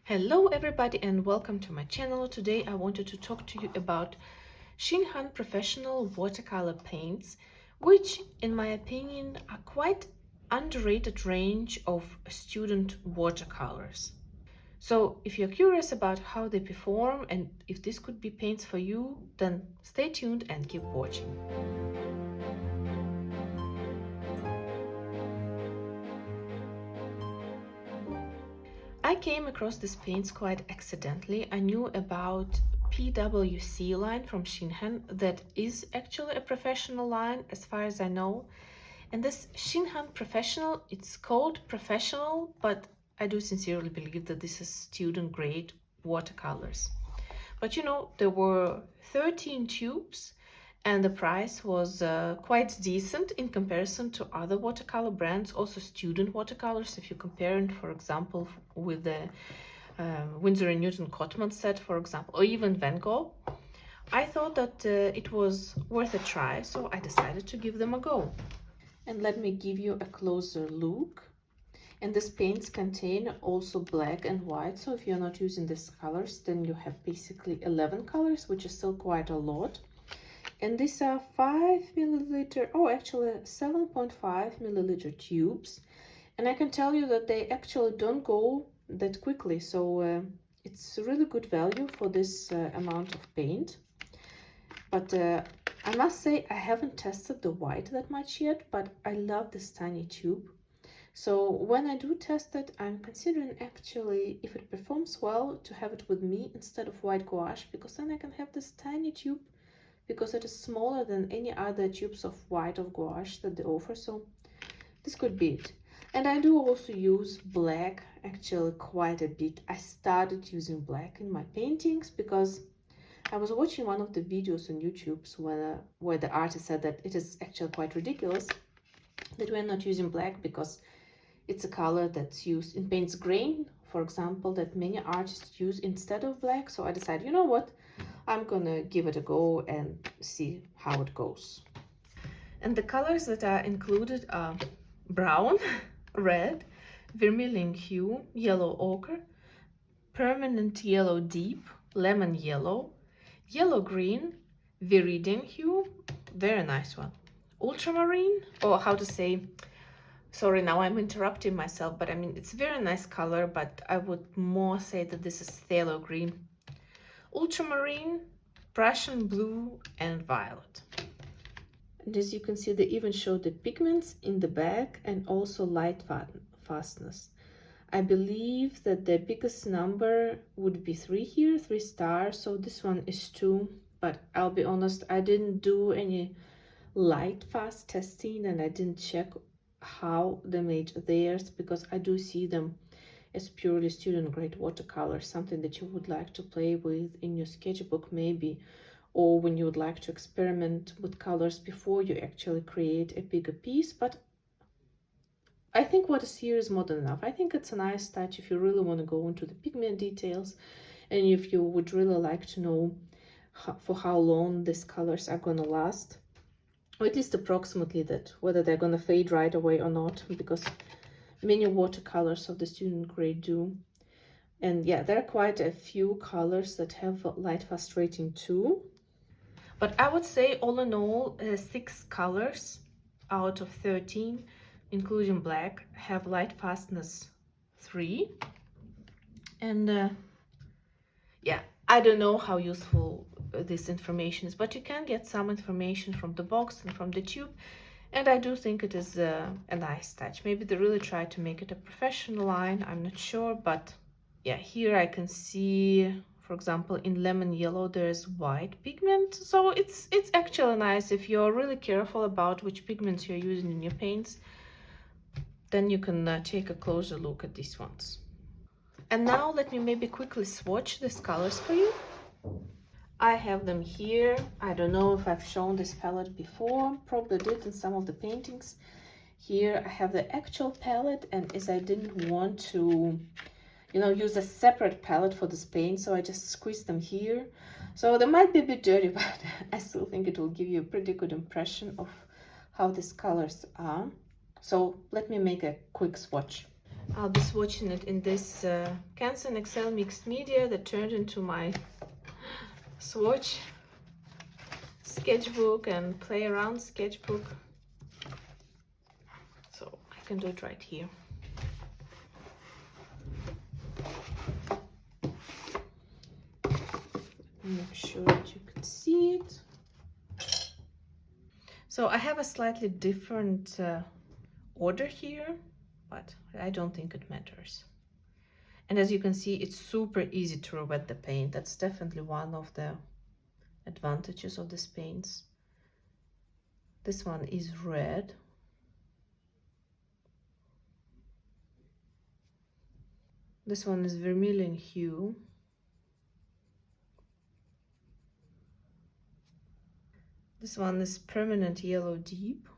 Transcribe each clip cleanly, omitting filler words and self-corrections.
Hello everybody and welcome to my channel. Today I wanted to talk to you about Shinhan professional watercolor paints, which in my opinion are quite underrated range of student watercolors. So if you're curious about how they perform and if this could be paints for you, then stay tuned and keep watching. I came across these paints quite accidentally. I knew about PWC line from Shinhan that is actually a professional line as far as I know. And this Shinhan professional, it's called professional, but I do sincerely believe that this is student grade watercolors. But you know, there were 13 tubes and the price was quite decent in comparison to other watercolor brands, also student watercolors. If you compare it, for example, with the Winsor & Newton Cotman set, for example, or even Van Gogh, I thought that it was worth a try, so I decided to give them a go. And let me give you a closer look. And these paints contain also black and white, so if you're not using these colors, then you have basically 11 colors, which is still quite a lot. And these are 5 milliliter, oh actually 7.5 milliliter tubes. And I can tell you that they actually don't go that quickly, so it's really good value for this amount of paint. But I must say I haven't tested the white that much yet, but I love this tiny tube. So when I do test it, I'm considering actually, if it performs well, to have it with me instead of white gouache, because then I can have this tiny tube, because it is smaller than any other tubes of white of gouache that they offer. So this could be it. And I do also use black actually quite a bit. I started using black in my paintings because I was watching one of the videos on YouTube where the artist said that it is actually quite ridiculous that we're not using black because it's a color that's used in paints grain, for example, that many artists use instead of black. So I decided, you know what, I'm gonna give it a go and see how it goes. And the colors that are included are brown, red, vermilion hue, yellow ochre, permanent yellow deep, lemon yellow, yellow green, viridian hue, very nice one, ultramarine, or how to say, sorry, now I'm interrupting myself, but I mean, it's a very nice color, but I would more say that this is phthalo green, ultramarine, Prussian blue, and violet. And as you can see, they even show the pigments in the back and also light fastness. I believe that the biggest number would be 3 here, 3 stars, so this one is 2, but I'll be honest, I didn't do any light fast testing and I didn't check how they made theirs, because I do see them as purely student grade watercolors, something that you would like to play with in your sketchbook maybe, or when you would like to experiment with colors before you actually create a bigger piece. But I think what is here is more than enough. I think it's a nice touch if you really want to go into the pigment details and if you would really like to know for how long these colors are going to last, or at least approximately that, whether they're going to fade right away or not, because many watercolors of the student grade do. And yeah, there are quite a few colors that have light fast rating too. But I would say all in all, 6 colors out of 13, including black, have light fastness 3. And yeah, I don't know how useful this information is, but you can get some information from the box and from the tube. And I do think it is a nice touch. Maybe they really try to make it a professional line, I'm not sure, but yeah, here I can see, for example, in lemon yellow there's white pigment, so it's actually nice. If you're really careful about which pigments you're using in your paints, then you can take a closer look at these ones. And now let me maybe quickly swatch these colors for you. I have them here. I don't know if I've shown this palette before, probably did in some of the paintings. Here I have the actual palette, and as I didn't want to, you know, use a separate palette for this paint, so I just squeezed them here. So they might be a bit dirty, but I still think it will give you a pretty good impression of how these colors are. So let me make a quick swatch. I'll be swatching it in this Canson Excel mixed media that turned into my swatch sketchbook and play around sketchbook. So I can do it right here. Make sure that you can see it. So I have a slightly different order here, but I don't think it matters. And as you can see, it's super easy to wet the paint. That's definitely one of the advantages of these paints. This one is red. This one is vermilion hue. This one is permanent yellow deep.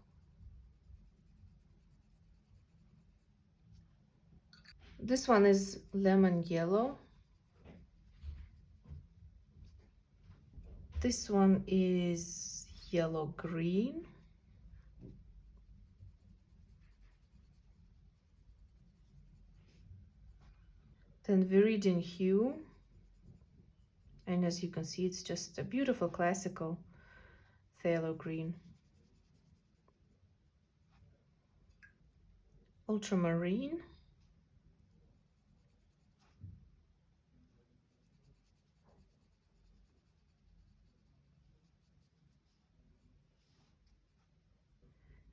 This one is lemon yellow. This one is yellow green. Then viridian hue. And as you can see, it's just a beautiful classical phthalo green. Ultramarine.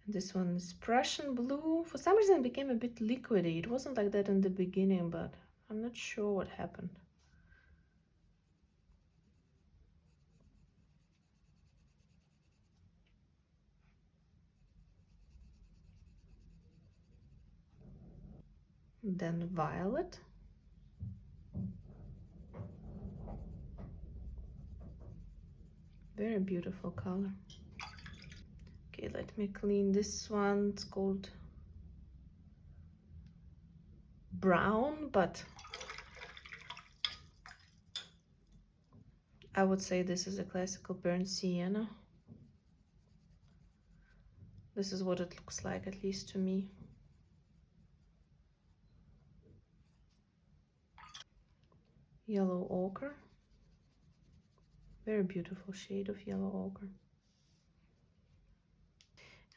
This one is Prussian blue. For some reason it became a bit liquidy. It wasn't like that in the beginning, but I'm not sure what happened. Then violet. Very beautiful color. Okay, let me clean this one. It's called brown, but I would say this is a classical burnt sienna. This is what it looks like, at least to me. Yellow ochre. Very beautiful shade of yellow ochre.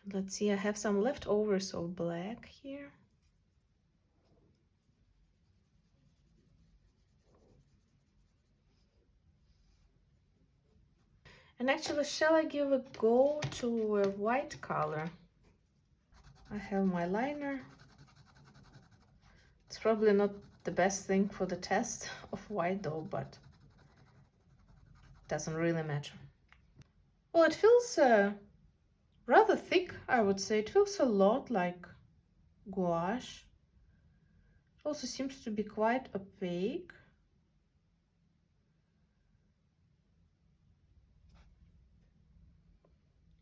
And let's see, I have some leftovers of black here. And actually, shall I give a go to a white color? I have my liner. It's probably not the best thing for the test of white though, but doesn't really matter. Well, it feels rather thick, I would say. It feels a lot like gouache. It also seems to be quite opaque.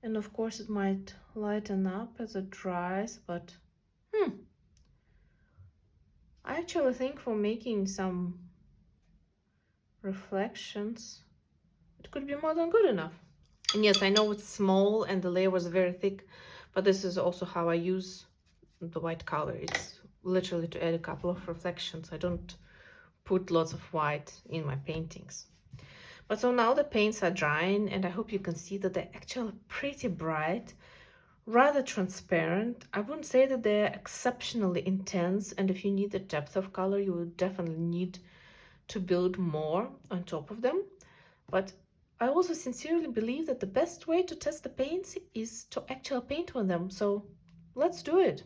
And of course it might lighten up as it dries, but I actually think for making some reflections, it could be more than good enough. And yes, I know it's small and the layer was very thick, but this is also how I use the white color. It's literally to add a couple of reflections. I don't put lots of white in my paintings. But so now the paints are drying, and I hope you can see that they're actually pretty bright, rather transparent. I wouldn't say that they're exceptionally intense, and if you need the depth of color, you will definitely need to build more on top of them. But I also sincerely believe that the best way to test the paints is to actually paint with them. So let's do it.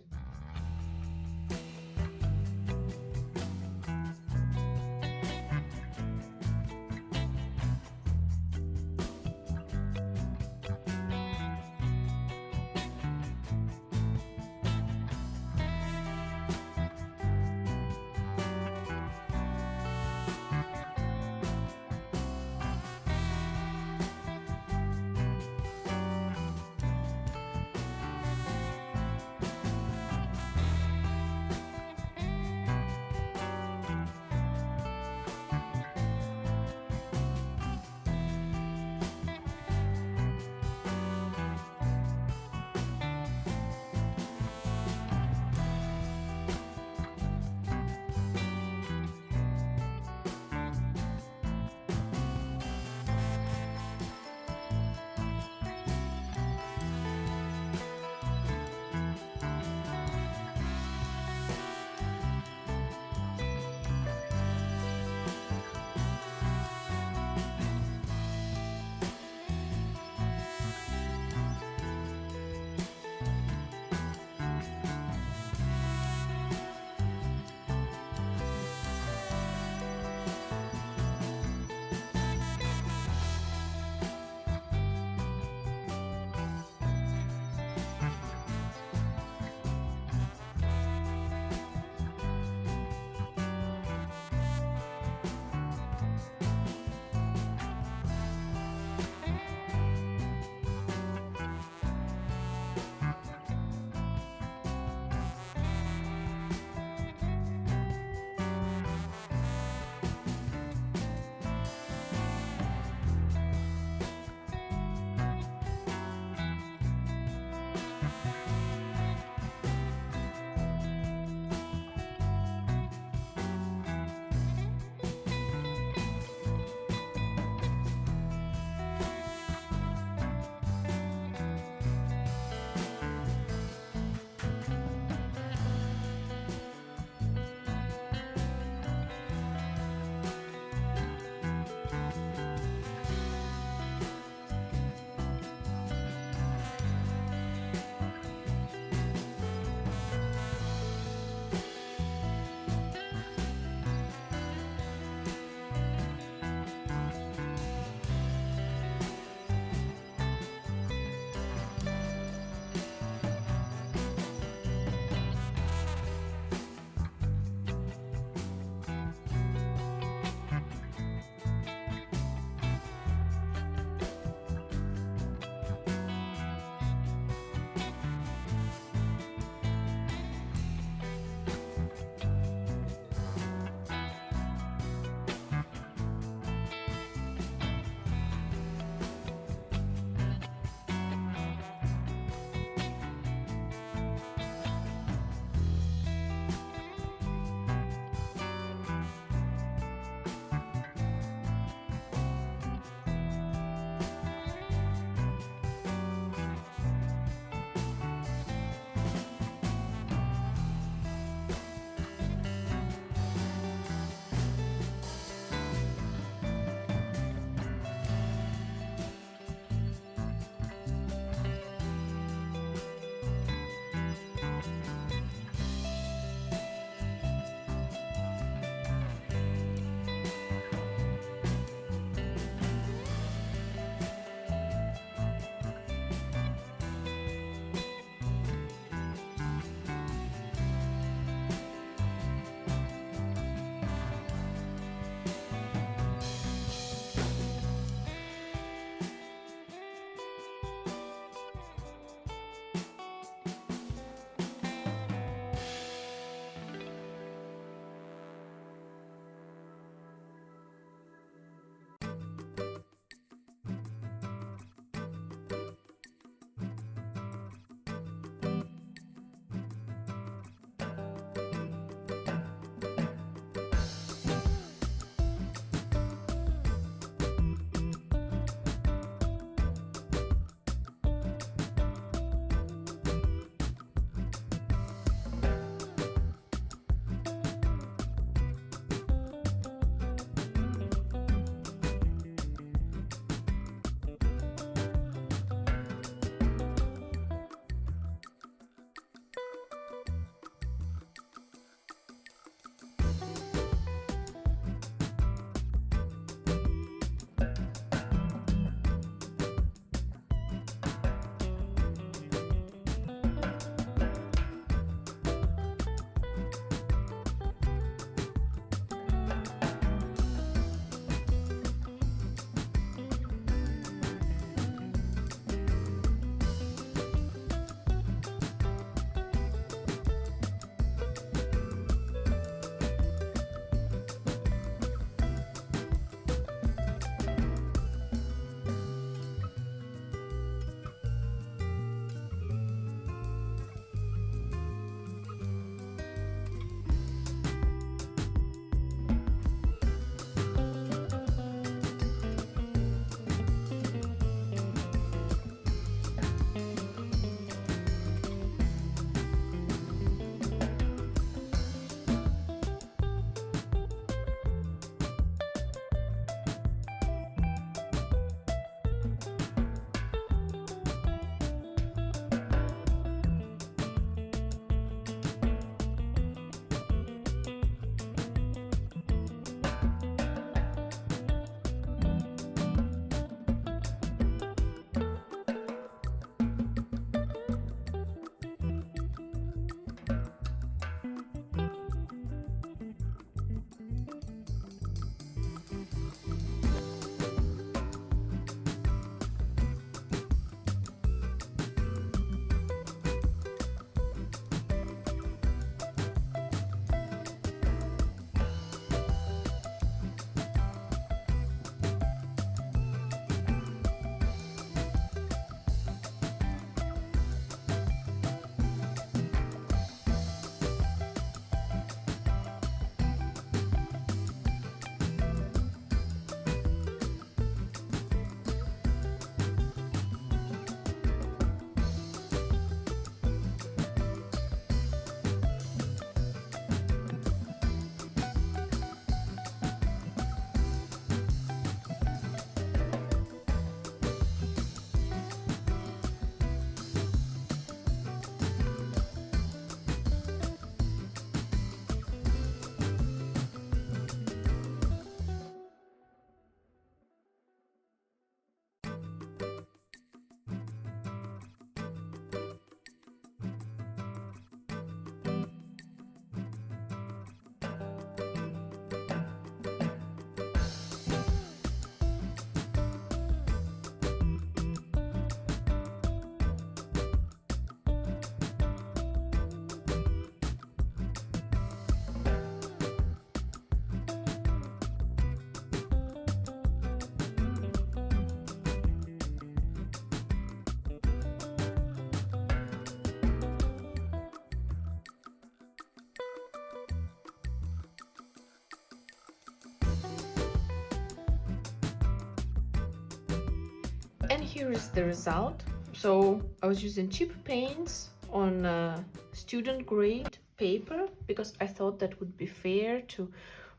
And here is the result. So I was using cheap paints on student grade paper because I thought that would be fair to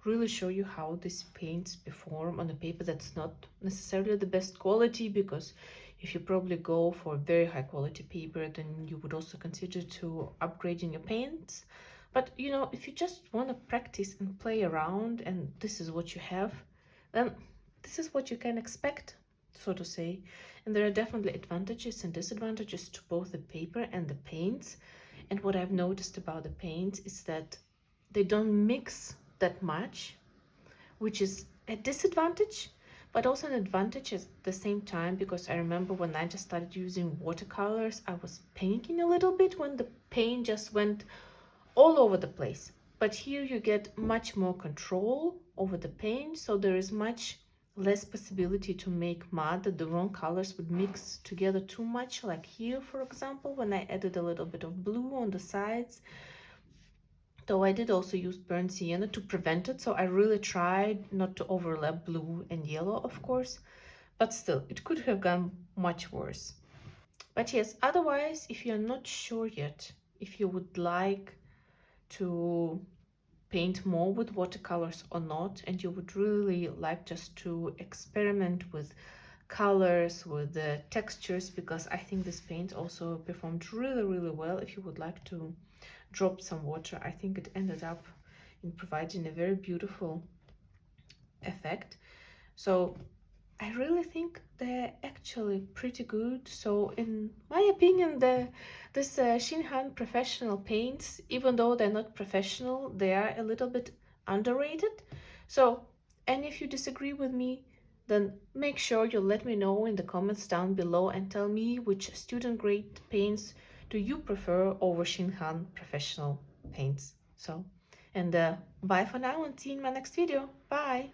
really show you how these paints perform on a paper that's not necessarily the best quality, because if you probably go for very high quality paper, then you would also consider to upgrading your paints. But you know, if you just want to practice and play around and this is what you have, then this is what you can expect, so to say. And there are definitely advantages and disadvantages to both the paper and the paints. And what I've noticed about the paints is that they don't mix that much, which is a disadvantage, but also an advantage at the same time, because I remember when I just started using watercolors, I was panicking a little bit when the paint just went all over the place. But here you get much more control over the paint, so there is much less possibility to make mud, that the wrong colors would mix together too much, like here for example when I added a little bit of blue on the sides. Though I did also use burnt sienna to prevent it, so I really tried not to overlap blue and yellow, of course, but still it could have gone much worse. But yes, otherwise, if you're not sure yet if you would like to paint more with watercolors or not, and you would really like just to experiment with colors, with the textures, because I think this paint also performed really well. If you would like to drop some water, I think it ended up in providing a very beautiful effect. So I really think they're actually pretty good. So in my opinion, this Shinhan professional paints, even though they're not professional, they are a little bit underrated. So, and if you disagree with me, then make sure you let me know in the comments down below and tell me which student grade paints do you prefer over Shinhan professional paints. So, and bye for now and see you in my next video. Bye!